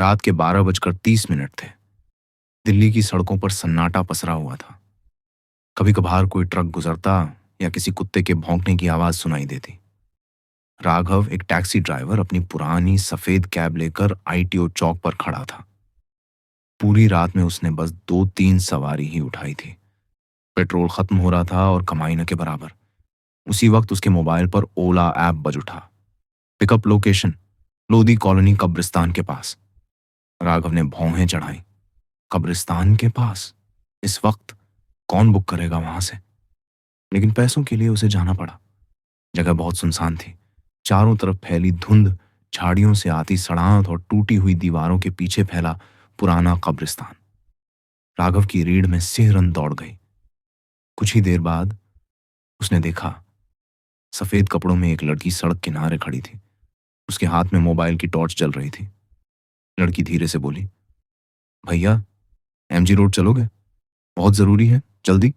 रात के 12:30 थे। दिल्ली की सड़कों पर सन्नाटा पसरा हुआ था। कभी कभार कोई ट्रक गुजरता या किसी कुत्ते के भौंकने की आवाज सुनाई देती। राघव, एक टैक्सी ड्राइवर, अपनी पुरानी सफेद कैब लेकर आईटीओ चौक पर खड़ा था। पूरी रात में उसने बस 2-3 सवारी ही उठाई थी। पेट्रोल खत्म हो रहा था और कमाई न के बराबर। उसी वक्त उसके मोबाइल पर ओला ऐप बज उठा। पिकअप लोकेशन, लोधी कॉलोनी, कब्रिस्तान के पास। राघव ने भौहें चढ़ाई। कब्रिस्तान के पास? इस वक्त कौन बुक करेगा वहां से? लेकिन पैसों के लिए उसे जाना पड़ा। जगह बहुत सुनसान थी। चारों तरफ फैली धुंध, झाड़ियों से आती सड़ांत और टूटी हुई दीवारों के पीछे फैला पुराना कब्रिस्तान। राघव की रीढ़ में सिहरन दौड़ गई। कुछ ही देर बाद उसने देखा, सफेद कपड़ों में एक लड़की सड़क किनारे खड़ी थी। उसके हाथ में मोबाइल की टॉर्च जल रही थी। लड़की धीरे से बोली, भैया, एमजी रोड चलोगे? बहुत जरूरी है, जल्दी।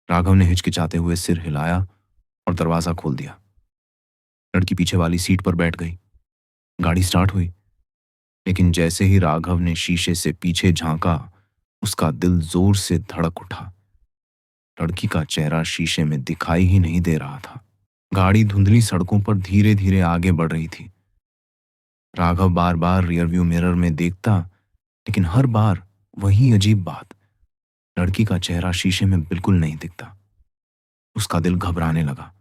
राघव ने हिचकिचाते हुए सिर हिलाया और दरवाजा खोल दिया। लड़की पीछे वाली सीट पर बैठ गई। गाड़ी स्टार्ट हुई, लेकिन जैसे ही राघव ने शीशे से पीछे झांका, उसका दिल जोर से धड़क उठा। लड़की का चेहरा शीशे में दिखाई ही नहीं दे रहा था। गाड़ी धुंधली सड़कों पर धीरे धीरे आगे बढ़ रही थी। राघव बार बार रियरव्यू मिरर में देखता, लेकिन हर बार वही अजीब बात, लड़की का चेहरा शीशे में बिल्कुल नहीं दिखता। उसका दिल घबराने लगा।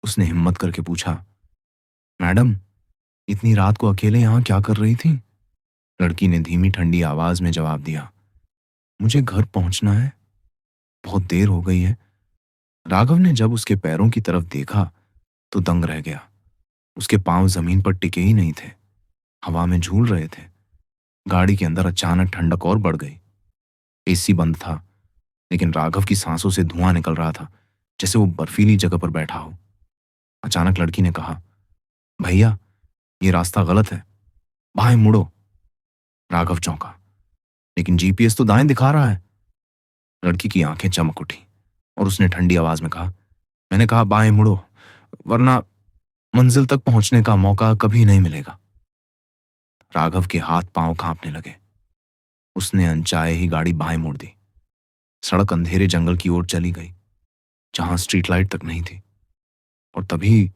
उसने हिम्मत करके पूछा, मैडम, इतनी रात को अकेले यहां क्या कर रही थी? लड़की ने धीमी ठंडी आवाज में जवाब दिया, मुझे घर पहुंचना है, बहुत देर हो गई है। राघव ने जब उसके पैरों की तरफ देखा तो दंग रह गया। उसके पांव जमीन पर टिके ही नहीं थे, हवा में झूल रहे थे। गाड़ी के अंदर अचानक ठंडक और बढ़ गई। एसी बंद था, लेकिन राघव की सांसों से धुआं निकल रहा था, जैसे वो बर्फीली जगह पर बैठा हो। अचानक लड़की ने कहा, भैया, ये रास्ता गलत है, बाएं मुड़ो। राघव चौंका, लेकिन जीपीएस तो दाएं दिखा रहा है। लड़की की आंखें चमक उठी और उसने ठंडी आवाज में कहा, मैंने कहा बाएं मुड़ो, वरना मंजिल तक पहुंचने का मौका कभी नहीं मिलेगा। राघव के हाथ पांव कांपने लगे। उसने अनचाहे ही गाड़ी बाएं मोड़ दी। सड़क अंधेरे जंगल की ओर चली गई, जहां स्ट्रीट लाइट तक नहीं थी। और तभी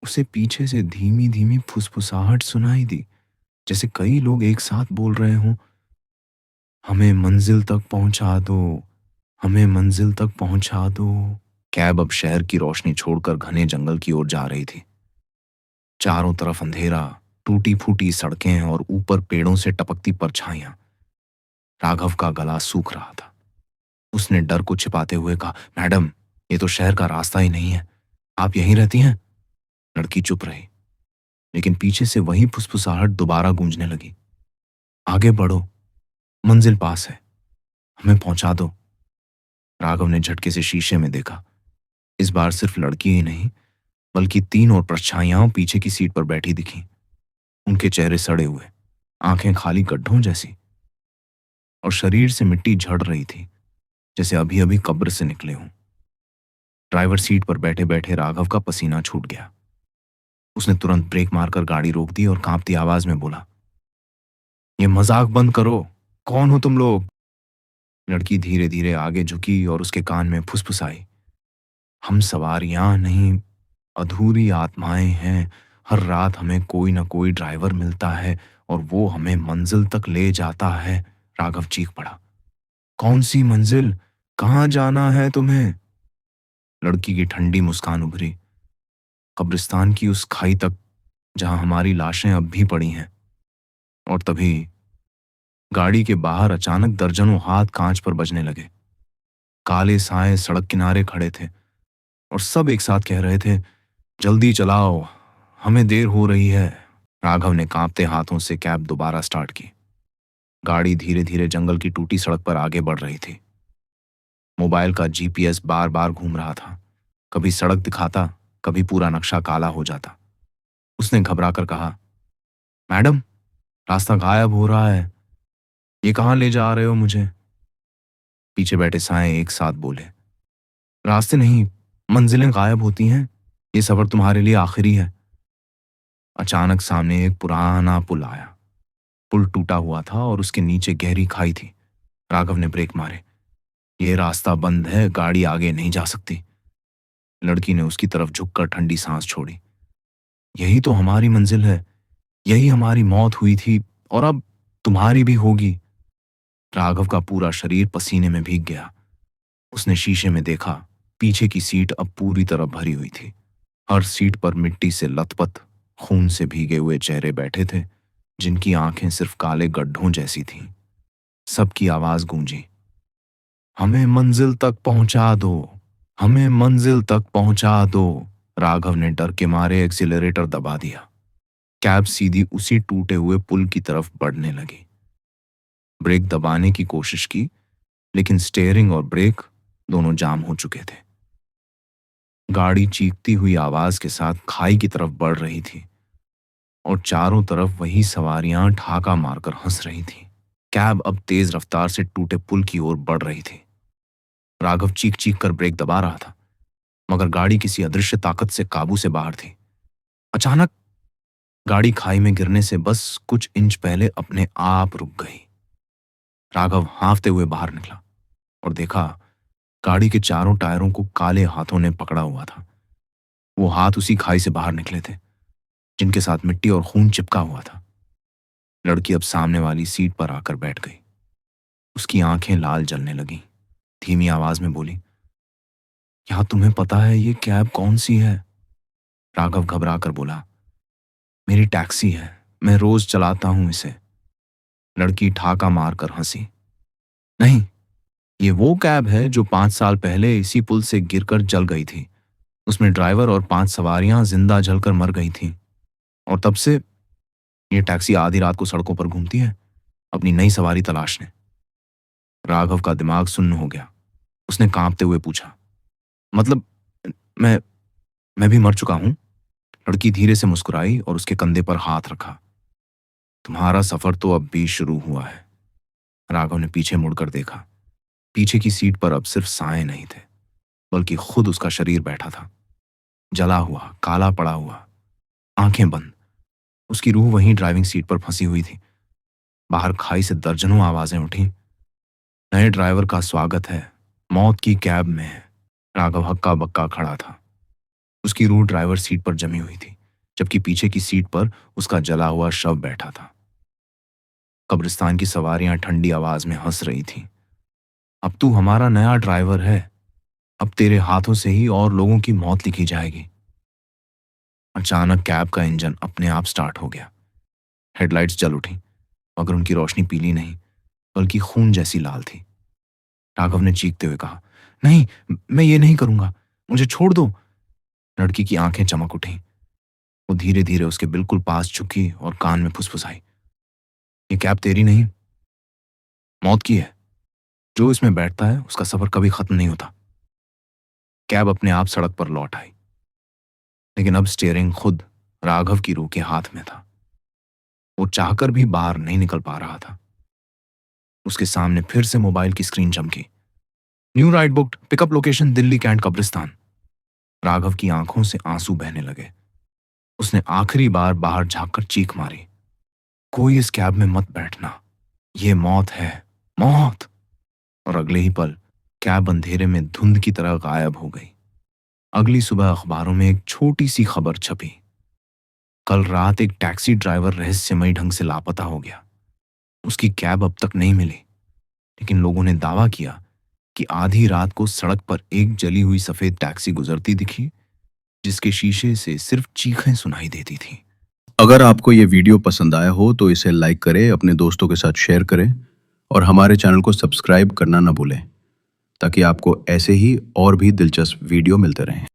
उसे पीछे से धीमी धीमी फुसफुसाहट सुनाई दी, जैसे कई लोग एक साथ बोल रहे हों, हमें मंजिल तक पहुंचा दो, हमें मंजिल तक पहुंचा दो। कैब अब शहर की रोशनी छोड़कर घने जंगल की ओर जा रही थी। चारों तरफ अंधेरा, टूटी फूटी सड़कें और ऊपर पेड़ों से टपकती परछाइयां। राघव का गला सूख रहा था। उसने डर को छिपाते हुए कहा, मैडम, ये तो शहर का रास्ता ही नहीं है, आप यहीं रहती हैं? लड़की चुप रही, लेकिन पीछे से वही फुसफुसाहट दोबारा गूंजने लगी, आगे बढ़ो, मंजिल पास है, हमें पहुंचा दो। राघव ने झटके से शीशे में देखा। इस बार सिर्फ लड़की ही नहीं, बल्कि 3 और परछाइयां पीछे की सीट पर बैठी दिखी। उनके चेहरे सड़े हुए, आंखें खाली गड्ढों जैसी, और शरीर से मिट्टी झड़ रही थी, जैसे अभी अभी कब्र से निकले हों। ड्राइवर सीट पर बैठे बैठे राघव का पसीना छूट गया। उसने तुरंत ब्रेक मारकर गाड़ी रोक दी और कांपती आवाज में बोला, ये मजाक बंद करो, कौन हो तुम लोग? लड़की धीरे धीरे आगे झुकी और उसके कान में फुसफुसाई, हम सवारियां नहीं, अधूरी आत्माएं हैं। हर रात हमें कोई ना कोई ड्राइवर मिलता है और वो हमें मंजिल तक ले जाता है। राघव चीख पड़ा, कौन सी मंजिल? कहां जाना है तुम्हें? लड़की की ठंडी मुस्कान उभरी, कब्रिस्तान की उस खाई तक जहां हमारी लाशें अब भी पड़ी हैं। और तभी गाड़ी के बाहर अचानक दर्जनों हाथ कांच पर बजने लगे। काले साए सड़क किनारे खड़े थे और सब एक साथ कह रहे थे, जल्दी चलाओ, हमें देर हो रही है। राघव ने कांपते हाथों से कैब दोबारा स्टार्ट की। गाड़ी धीरे धीरे जंगल की टूटी सड़क पर आगे बढ़ रही थी। मोबाइल का जीपीएस बार बार घूम रहा था, कभी सड़क दिखाता, कभी पूरा नक्शा काला हो जाता। उसने घबराकर कहा, मैडम, रास्ता गायब हो रहा है, ये कहाँ ले जा रहे हो मुझे? पीछे बैठे साए एक साथ बोले, रास्ते नहीं, मंजिलें गायब होती हैं, ये सफर तुम्हारे लिए आखिरी है। अचानक सामने एक पुराना पुल आया। पुल टूटा हुआ था और उसके नीचे गहरी खाई थी। राघव ने ब्रेक मारे। ये रास्ता बंद है, गाड़ी आगे नहीं जा सकती। लड़की ने उसकी तरफ झुककर ठंडी सांस छोड़ी। यही तो हमारी मंजिल है, यही हमारी मौत हुई थी और अब तुम्हारी भी होगी। राघव का पूरा शरीर पसीने में भीग गया। उसने शीशे में देखा, पीछे की सीट अब पूरी तरह भरी हुई थी। हर सीट पर मिट्टी से लथपथ, खून से भीगे हुए चेहरे बैठे थे, जिनकी आंखें सिर्फ काले गड्ढों जैसी थीं। सबकी आवाज गूंजी, हमें मंजिल तक पहुंचा दो, हमें मंजिल तक पहुंचा दो। राघव ने डर के मारे एक्सीलरेटर दबा दिया। कैब सीधी उसी टूटे हुए पुल की तरफ बढ़ने लगी। ब्रेक दबाने की कोशिश की, लेकिन स्टीयरिंग और ब्रेक दोनों जाम हो चुके थे। गाड़ी चीखती हुई आवाज के साथ खाई की तरफ बढ़ रही थी और चारों तरफ वही सवारियां ठाका मारकर हंस रही थीं। कैब अब तेज रफ्तार से टूटे पुल की ओर बढ़ रही थी। राघव चीख चीख कर ब्रेक दबा रहा था, मगर गाड़ी किसी अदृश्य ताकत से काबू से बाहर थी। अचानक गाड़ी खाई में गिरने से बस कुछ इंच पहले अपने आप रुक गई। राघव हांफते हुए बाहर निकला और देखा, गाड़ी के चारों टायरों को काले हाथों ने पकड़ा हुआ था। वो हाथ उसी खाई से बाहर निकले थे, जिनके साथ मिट्टी और खून चिपका हुआ था। लड़की अब सामने वाली सीट पर आकर बैठ गई। उसकी आंखें लाल जलने लगीं। धीमी आवाज में बोली, क्या तुम्हें पता है ये कैब कौन सी है? राघव घबरा कर बोला, मेरी टैक्सी है, मैं रोज चलाता हूं इसे। लड़की ठाका मारकर हंसी, नहीं, ये वो कैब है जो 5 साल पहले इसी पुल से गिरकर जल गई थी। उसमें ड्राइवर और 5 सवारियां जिंदा जलकर मर गई थीं। और तब से ये टैक्सी आधी रात को सड़कों पर घूमती है, अपनी नई सवारी तलाशने। राघव का दिमाग सुन्न हो गया। उसने कांपते हुए पूछा, मतलब मैं मैं भी मर चुका हूं? लड़की धीरे से मुस्कुराई और उसके कंधे पर हाथ रखा। तुम्हारा सफर तो अब भी शुरू हुआ है। राघव ने पीछे मुड़कर देखा। पीछे की सीट पर अब सिर्फ साए नहीं थे, बल्कि खुद उसका शरीर बैठा था, जला हुआ, काला पड़ा हुआ, आंखें बंद। उसकी रूह वहीं ड्राइविंग सीट पर फंसी हुई थी। बाहर खाई से दर्जनों आवाजें उठी। नए ड्राइवर का स्वागत है, मौत की कैब में है। राघव हक्का बक्का खड़ा था। उसकी रूह ड्राइवर सीट पर जमी हुई थी, जबकि पीछे की सीट पर उसका जला हुआ शव बैठा था। कब्रिस्तान की सवारियां ठंडी आवाज में हंस रही थीं। अब तू हमारा नया ड्राइवर है, अब तेरे हाथों से ही और लोगों की मौत लिखी जाएगी। अचानक कैब का इंजन अपने आप स्टार्ट हो गया। हेडलाइट्स जल उठी, मगर उनकी रोशनी पीली नहीं, बल्कि खून जैसी लाल थी। राघव ने चीखते हुए कहा, नहीं, मैं ये नहीं करूंगा, मुझे छोड़ दो। लड़की की आंखें चमक उठी। वो धीरे धीरे उसके बिल्कुल पास झुकी और कान में फुसफुसाई, ये कैब तेरी नहीं, मौत की है। जो इसमें बैठता है उसका सफर कभी खत्म नहीं होता। कैब अपने आप सड़क पर लौट आई, लेकिन अब स्टीयरिंग खुद राघव की रूह के हाथ में था। वो चाहकर भी बाहर नहीं निकल पा रहा था। उसके सामने फिर से मोबाइल की स्क्रीन चमकी। New ride booked, pickup location Delhi Cantt कब्रिस्तान। राघव की आंखों से आंसू बहने लगे। उसने आखिरी बार बाहर झांककर चीख मारी, कोई इस कैब में मत बैठना, ये मौत है, मौत। और अगले ही पल कैब अंधेरे में धुंध की तरह गायब हो गई। अगली सुबह अखबारों में एक छोटी सी खबर छपी, कल रात एक टैक्सी ड्राइवर रहस्यमयी ढंग से लापता हो गया। उसकी कैब अब तक नहीं मिली, लेकिन लोगों ने दावा किया कि आधी रात को सड़क पर एक जली हुई सफेद टैक्सी गुजरती दिखी, जिसके शीशे से सिर्फ चीखें सुनाई देती थीं। अगर आपको ये वीडियो पसंद आया हो तो इसे लाइक करें, अपने दोस्तों के साथ शेयर करें और हमारे चैनल को सब्सक्राइब करना ना भूलें, ताकि आपको ऐसे ही और भी दिलचस्प वीडियो मिलते रहें।